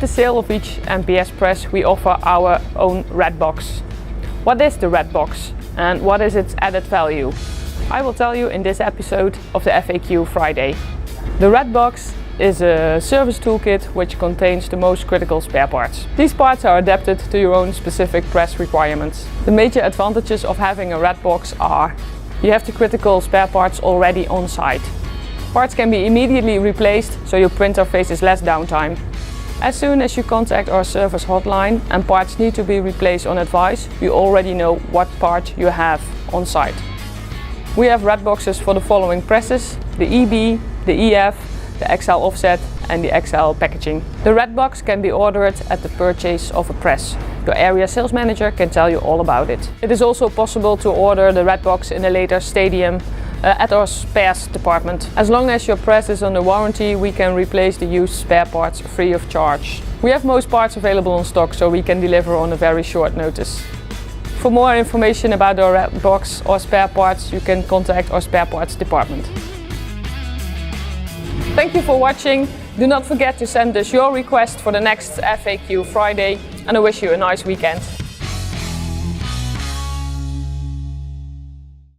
the sale of each MPS press, we offer our own red box. What is the red box and what is its added value? I will tell you in this episode of the FAQ Friday. The red box is a service toolkit which contains the most critical spare parts. These parts are adapted to your own specific press requirements. The major advantages of having a red box are: you have the critical spare parts already on site. Parts can be immediately replaced, so your printer faces less downtime. As soon as you contact our service hotline and parts need to be replaced on advice, you already know what part you have on site. We have red boxes for the following presses: the EB, the EF, the XL offset and the XL packaging. The red box can be ordered at the purchase of a press. Your area sales manager can tell you all about it. It is also possible to order the red box in a later stadium at our spares department. As long as your press is under warranty, we can replace the used spare parts free of charge. We have most parts available on stock, so we can deliver on a very short notice. For more information about our red box or spare parts, you can contact our spare parts department. Thank you for watching. Do not forget to send us your request for the next FAQ Friday, and I wish you a nice weekend.